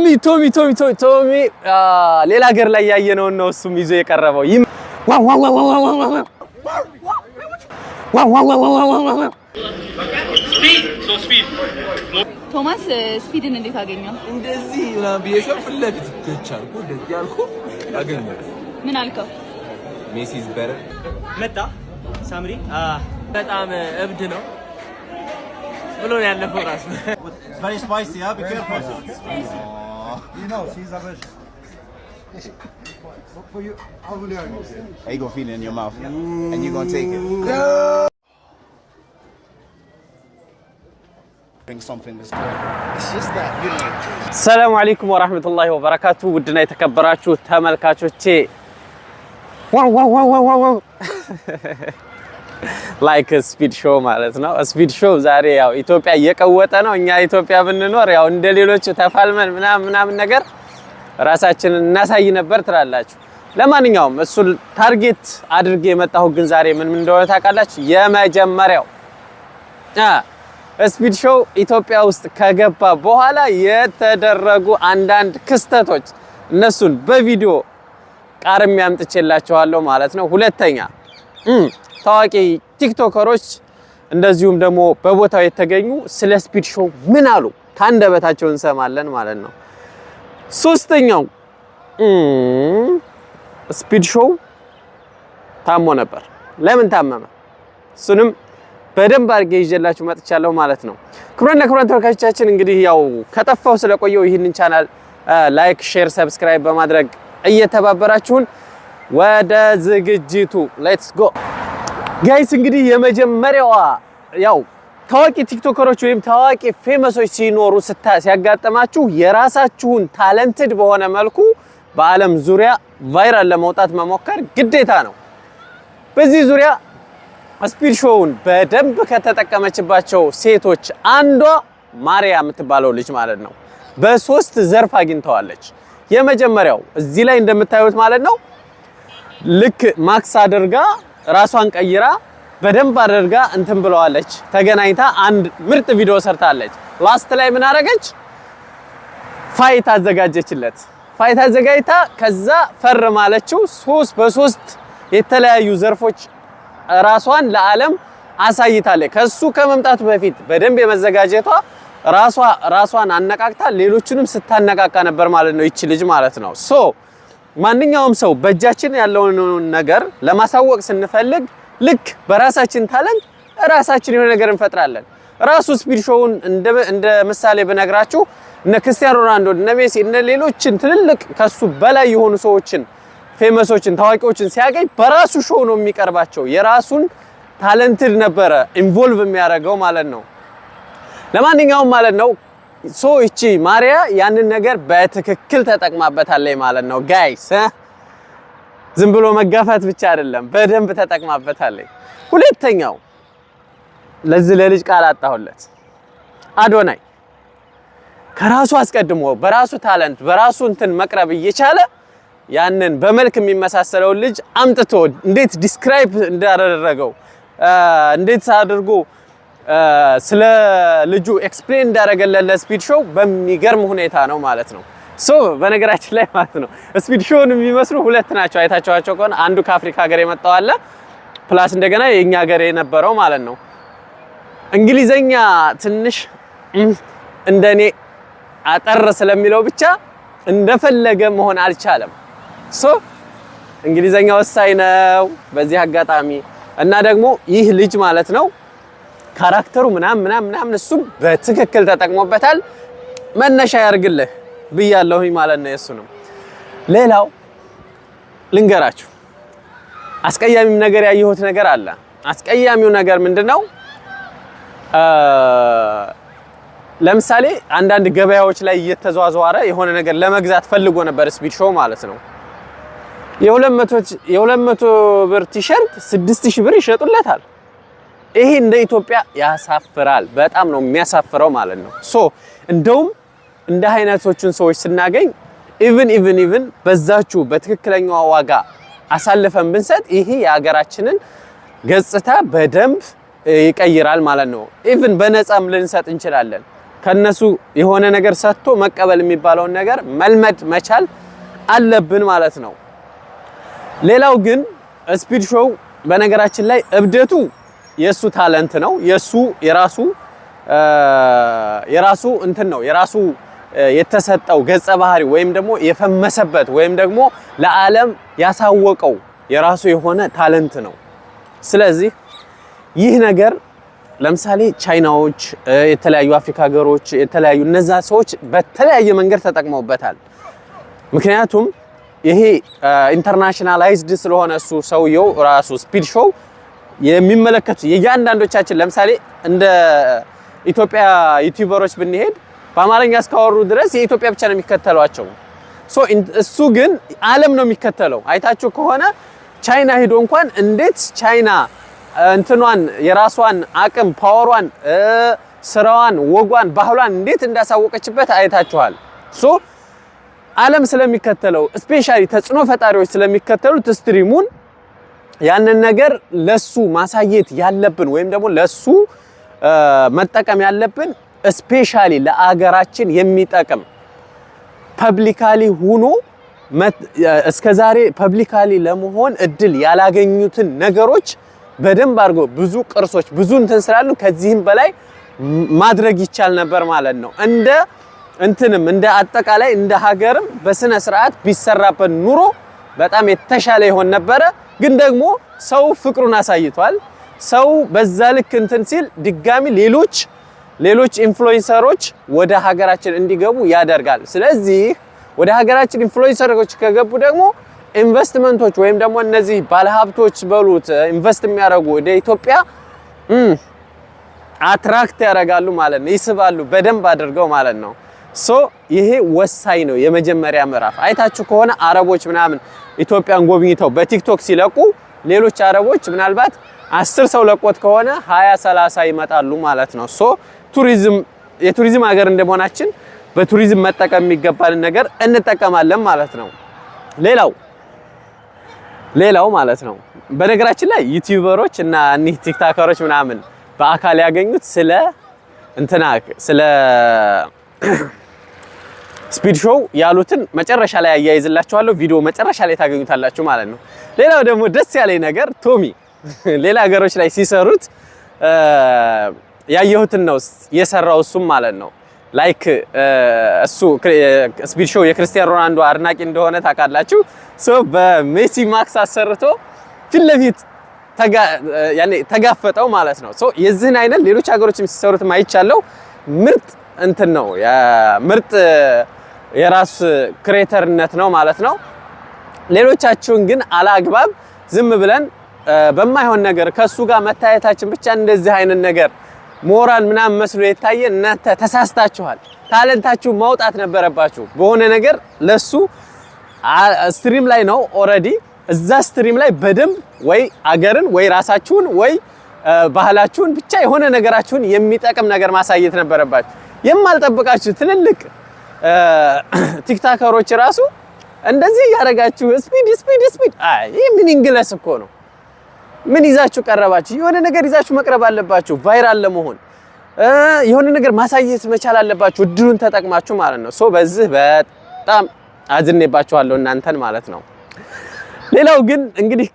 ቶሚ ሌላ ሀገር ላይ ያየነው ነው እሱም ይዞ የቀረበው ቶማስ ስፒድን እንዴት አገኘው? እንደዚህ ምናምን ቢየሰው ፍለፊት ተቻልኩ እንደዚህ አልኩ አገኘው። ምን አልከው? ሜሲ ኢዝ ቤተር መጣ ሳምሪ በጣም እብድ ነው ብሎ ያለፈው ራስ very spicy, yeah, be careful. You know, she's a bitch. For you, how will you? How you gonna feel it in your mouth, and you gonna take it? Bring something that's good. It's just that, you know. ሰላም አለይኩም ወራህመቱላሂ ወበረካቱ ውድና የተከበራችሁ ተመልካቾቼ ዋው ላይክ ስፒድ ሾው ማለት ነው። ስፒድ ሾው ዛሬ ያው ኢትዮጵያ እየቀወጠ ነው። እኛ ኢትዮጵያ ብንኖር ያው እንደሌሎች ተፋልመን ምናምን ነገር ራሳችንን እናሳይ ነበር ትላላችሁ። ለማንኛውም እሱ ታርጌት አድርጌ የመጣሁ ግን ዛሬ ምን እንደሆነ ታውቃላችሁ? የመጀመሪያው ስፒድ ሾው ኢትዮጵያ ውስጥ ከገባ በኋላ የተደረጉ አንዳንድ ክስተቶች እነሱን በቪዲዮ ቃርም ያምጥቼላችኋለሁ ማለት ነው። ሁለተኛ ታዋቂ ቲክቶከሮች እንደዚሁም ደግሞ በቦታው የተገኙ ስለ ስፒድ ሾው ምን አሉ ካንደበታቸው እንሰማለን ማለት ነው። ሶስተኛው ስፒድ ሾው ታሞ ነበር። ለምን ታመመ? እሱንም በደንብ አድርጌ ይዤላችሁ መጥቻለሁ ማለት ነው። ክቡራን ተመልካቾቻችን እንግዲህ ያው ከጠፋው ስለቆየው ይህንን ቻናል ላይክ፣ ሼር፣ ሰብስክራይብ በማድረግ እየተባበራችሁን ወደ ዝግጅቱ ሌትስ ጎ ጋይስ። እንግዲህ የመጀመሪያዋ ያው ታዋቂ ቲክቶከሮች ወይም ታዋቂ ፌመሶች ሲኖሩ ሲያጋጥማችሁ የራሳችሁን ታለንትድ በሆነ መልኩ በዓለም ዙሪያ ቫይራል ለመውጣት መሞከር ግዴታ ነው። በዚህ ዙሪያ ስፒድ ሾውን በደንብ ከተጠቀመችባቸው ሴቶች አንዷ ማሪያ የምትባለው ልጅ ማለት ነው። በሶስት ዘርፍ አግኝተዋለች። የመጀመሪያው እዚህ ላይ እንደምታዩት ማለት ነው ልክ ማክስ አድርጋ ራሷን ቀይራ በደንብ አድርጋ እንትን ብለዋለች። ተገናኝታ አንድ ምርጥ ቪዲዮ ሰርታለች። ላስት ላይ ምን አደረገች? ፋይት አዘጋጀችለት። ፋይት አዘጋጅታ ከዛ ፈርማለችው። በሶስት የተለያዩ ዘርፎች ራሷን ለዓለም አሳይታለች። ከሱ ከመምጣቱ በፊት በደንብ የመዘጋጀቷ ራሷን አነቃቅታ ሌሎችንም ስታነቃቃ ነበር ማለት ነው ይቺ ልጅ ማለት ነው። ማንኛውም ሰው በእጃችን ያለውን ነገር ለማሳወቅ ስንፈልግ ልክ በራሳችን ታለንት ራሳችን የሆነ ነገር እንፈጥራለን። ራሱ ስፒድ ሾውን እንደ ምሳሌ ብነግራችሁ እነ ክርስቲያኖ ሮናልዶ እነ ሜሲ እነ ሌሎችን ትልልቅ ከሱ በላይ የሆኑ ሰዎችን ፌመሶችን ታዋቂዎችን ሲያገኝ በራሱ ሾው ነው የሚቀርባቸው። የራሱን ታለንትድ ነበረ ኢንቮልቭ የሚያደርገው ማለት ነው። ለማንኛውም ማለት ነው እቺ ማሪያ ያንን ነገር በትክክል ተጠቅማበታለች ማለት ነው ጋይስ። ዝም ብሎ መጋፋት ብቻ አይደለም፣ በደንብ ተጠቅማበታለች። ሁለተኛው ለዚህ ለልጅ ቃል አጣሁለት። አዶናይ ከራሱ አስቀድሞ በራሱ ታለንት በራሱ እንትን መቅረብ እየቻለ ያንን በመልክ የሚመሳሰለው ልጅ አምጥቶ እንዴት ዲስክራይብ እንዳደረገው እንዴት አድርጎ ስለ ልጁ ኤክስፕሌን እንዳደረገለት ለስፒድ ሾው በሚገርም ሁኔታ ነው ማለት ነው። በነገራችን ላይ ማለት ነው ስፒድ ሾውን የሚመስሉ ሁለት ናቸው። አይታችኋቸው ከሆነ አንዱ ከአፍሪካ ሀገር የመጣው አለ ፕላስ እንደገና የኛ ሀገር የነበረው ማለት ነው። እንግሊዘኛ ትንሽ እንደኔ አጠር ስለሚለው ብቻ እንደፈለገ መሆን አልቻለም። እንግሊዘኛ ወሳኝ ነው በዚህ አጋጣሚ እና ደግሞ ይህ ልጅ ማለት ነው ካራክተሩ ምናምን እሱ በትክክል ተጠቅሞበታል። መነሻ ያርግልህ ብያለሁኝ ማለት ነው የሱ ነው። ሌላው ልንገራችሁ አስቀያሚም ነገር ያየሁት ነገር አለ። አስቀያሚው ነገር ምንድነው? ለምሳሌ አንዳንድ ገበያዎች ላይ እየተዟዟረ የሆነ ነገር ለመግዛት ፈልጎ ነበር ስፒድ ሾው ማለት ነው። የ200 ብር ቲሸርት 6000 ብር ይሸጡለታል። ይሄ እንደ ኢትዮጵያ ያሳፍራል። በጣም ነው የሚያሳፍረው ማለት ነው። እንደውም እንደ አይነቶቹን ሰዎች ስናገኝ ኢቭን በዛችሁ በትክክለኛው ዋጋ አሳልፈን ብንሰጥ ይሄ የሀገራችንን ገጽታ በደንብ ይቀይራል ማለት ነው። ኢቭን በነፃም ልንሰጥ እንችላለን። ከነሱ የሆነ ነገር ሰጥቶ መቀበል የሚባለውን ነገር መልመድ መቻል አለብን ማለት ነው። ሌላው ግን ስፒድ ሾው በነገራችን ላይ እብደቱ የሱ ታለንት ነው። የራሱ እንትን ነው። የራሱ የተሰጠው ገጸ ባህሪ ወይም ደግሞ የፈመሰበት ወይም ደግሞ ለዓለም ያሳወቀው የራሱ የሆነ ታለንት ነው። ስለዚህ ይህ ነገር ለምሳሌ ቻይናዎች፣ የተለያዩ አፍሪካ ሀገሮች፣ የተለያዩ እነዛ ሰዎች በተለያየ መንገድ ተጠቅመውበታል። ምክንያቱም ይሄ ኢንተርናሽናላይዝድ ስለሆነ እሱ ሰውየው ራሱ ስፒድ ሾው የሚመለከቱ የእያንዳንዶቻችን ለምሳሌ እንደ ኢትዮጵያ ዩቲዩበሮች ብንሄድ በአማርኛ እስካወሩ ድረስ የኢትዮጵያ ብቻ ነው የሚከተሏቸው። እሱ ግን ዓለም ነው የሚከተለው። አይታችሁ ከሆነ ቻይና ሄዶ እንኳን እንዴት ቻይና እንትኗን የራሷን አቅም ፓወሯን፣ ስራዋን፣ ወጓን፣ ባህሏን እንዴት እንዳሳወቀችበት አይታችኋል። ዓለም ስለሚከተለው ስፔሻሊ ተጽዕኖ ፈጣሪዎች ስለሚከተሉት ስትሪሙን ያንን ነገር ለሱ ማሳየት ያለብን ወይም ደግሞ ለሱ መጠቀም ያለብን ስፔሻሊ ለአገራችን የሚጠቅም ፐብሊካሊ ሆኖ እስከዛሬ ፐብሊካሊ ለመሆን እድል ያላገኙትን ነገሮች በደንብ አድርጎ ብዙ ቅርሶች ብዙ እንትን ስላሉ ከዚህም በላይ ማድረግ ይቻል ነበር ማለት ነው። እንደ አጠቃላይ እንደ ሀገርም በስነ ስርዓት ቢሰራበት ኑሮ በጣም የተሻለ ይሆን ነበረ። ግን ደግሞ ሰው ፍቅሩን አሳይቷል። ሰው በዛ ልክ እንትን ሲል ድጋሚ ሌሎች ኢንፍሉዌንሰሮች ወደ ሀገራችን እንዲገቡ ያደርጋል። ስለዚህ ወደ ሀገራችን ኢንፍሉዌንሰሮች ከገቡ ደግሞ ኢንቨስትመንቶች ወይም ደግሞ እነዚህ ባለሀብቶች በሉት ኢንቨስት የሚያደርጉ ወደ ኢትዮጵያ አትራክት ያደርጋሉ ማለት ነው፣ ይስባሉ በደንብ አድርገው ማለት ነው። ይሄ ወሳኝ ነው። የመጀመሪያ ምዕራፍ አይታችሁ ከሆነ አረቦች ምናምን ኢትዮጵያን ጎብኝተው በቲክቶክ ሲለቁ ሌሎች አረቦች ምናልባት 10 ሰው ለቆት ከሆነ 20-30 ይመጣሉ ማለት ነው። የቱሪዝም ሀገር እንደመሆናችን በቱሪዝም መጠቀም የሚገባንን ነገር እንጠቀማለን ማለት ነው። ሌላው ማለት ነው በነገራችን ላይ ዩቲዩበሮች እና እኒህ ቲክታከሮች ምናምን በአካል ያገኙት ስለ ስፒድ ሾው ያሉትን መጨረሻ ላይ አያይዝላችኋለሁ። ቪዲዮ መጨረሻ ላይ ታገኙታላችሁ ማለት ነው። ሌላው ደግሞ ደስ ያለኝ ነገር ቶሚ ሌላ ሀገሮች ላይ ሲሰሩት ያየሁትን ነው የሰራው እሱም ማለት ነው። ላይክ እሱ ስፒድ ሾው የክርስቲያኖ ሮናልዶ አድናቂ እንደሆነ ታውቃላችሁ። በሜሲ ማክስ አሰርቶ ፊት ለፊት ተጋፈጠው ማለት ነው። የዚህን አይነት ሌሎች ሀገሮችም ሲሰሩት ማይቻለው ምርጥ እንትን ነው ምርጥ የራስ ክሬተርነት ነው ማለት ነው። ሌሎቻችሁን ግን አላግባብ ዝም ብለን በማይሆን ነገር ከሱ ጋር መታየታችን ብቻ እንደዚህ አይነት ነገር ሞራል ምናምን መስሎ የታየ እናንተ ተሳስታችኋል። ታለንታችሁ ማውጣት ነበረባችሁ በሆነ ነገር ለሱ ስትሪም ላይ ነው ኦሬዲ እዛ ስትሪም ላይ በደንብ ወይ አገርን ወይ ራሳችሁን ወይ ባህላችሁን ብቻ የሆነ ነገራችሁን የሚጠቅም ነገር ማሳየት ነበረባችሁ። የማልጠብቃችሁ ትልልቅ ቲክታከሮች ራሱ እንደዚህ ያደረጋችሁ ስፒድ ይሄ ምን እንግለስ እኮ ነው። ምን ይዛችሁ ቀረባችሁ? የሆነ ነገር ይዛችሁ መቅረብ አለባችሁ። ቫይራል ለመሆን የሆነ ነገር ማሳየት መቻል አለባችሁ፣ እድሉን ተጠቅማችሁ ማለት ነው። በዚህ በጣም አዝኔባችኋለሁ እናንተን ማለት ነው። ሌላው ግን እንግዲህ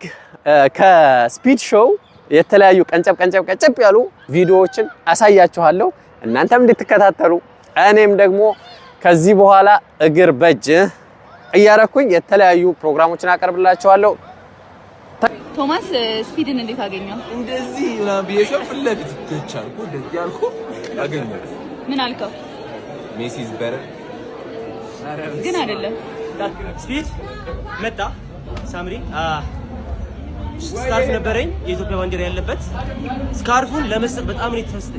ከስፒድ ሾው የተለያዩ ቀንጨብ ያሉ ቪዲዮዎችን አሳያችኋለሁ እናንተም እንድትከታተሉ እኔም ደግሞ ከዚህ በኋላ እግር በእጅ እያረኩኝ የተለያዩ ፕሮግራሞችን አቀርብላችኋለሁ። ቶማስ ስፒድን እንዴት አገኘው? እንደዚህ ምናምን ቢየሰው ፍለፊት ተቻልኩ እንደዚህ አልኩ አገኘው። ምን አልከው? ሜሲ ኢዝ ቤተር ግን አይደለም። ስፒድ መጣ ሳምሪ ስካርፍ ነበረኝ የኢትዮጵያ ባንዲራ ያለበት ስካርፉን ለመስጠት በጣም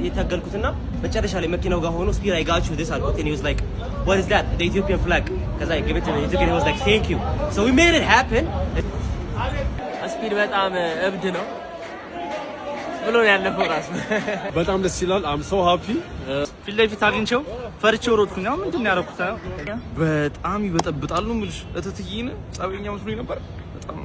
የታገልኩትና መጨረሻ ላይ መኪናው ጋር ሆኖ ስፒድ I got you this አልኩት and he was like what is that the Ethiopian flag cuz I give it to him he was like thank you so we made it happen ስፒድ በጣም እብድ ነው ብሎ ነው ያለፈው ራሱ በጣም ደስ ይላል I'm so happy ፊት ለፊት አግኝቼው ፈርቼው ሮጥኩኝ ነው ምንድነው ያደረኩት በጣም ይበጠብጣሉ ምልሽ እተትይነ ጻበኛ መስሎኝ ነበር በጣም